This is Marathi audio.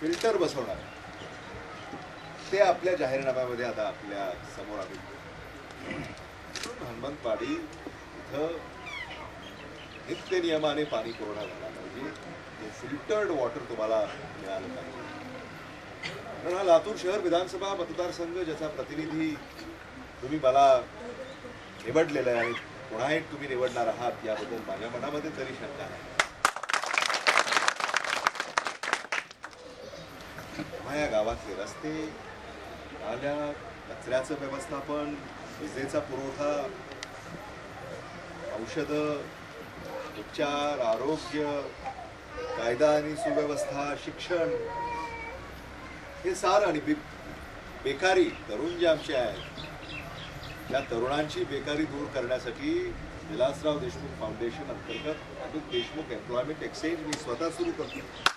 फिल्टर बसवणार ते आपल्या जाहीरनाम्यामध्ये आता आपल्या समोर आले. हनुमंतवाडी इथं नित्य नियमाने पाणी पुरवठा झाला पाहिजे, ते फिल्टर्ड वॉटर तुम्हाला मिळालं पाहिजे. कारण हा लातूर शहर विधानसभा मतदारसंघ ज्याचा प्रतिनिधी तुम्ही मला निवडलेला आहे आणि पुन्हा एक तुम्ही निवडणार आहात याबद्दल माझ्या मनामध्ये तरी शंका नाही. या गावातले रस्ते, नाल्या, कचऱ्याचं व्यवस्थापन, विजेचा पुरवठा, औषधं, उपचार, आरोग्य, कायदा आणि सुव्यवस्था, शिक्षण, हे सारं आणि बेकारी, तरुण जे आमचे आहेत त्या तरुणांची बेकारी दूर करण्यासाठी विलासराव देशमुख फाउंडेशन अंतर्गत देशमुख एम्प्लॉयमेंट एक्सचेंज मी स्वतः सुरू करतो.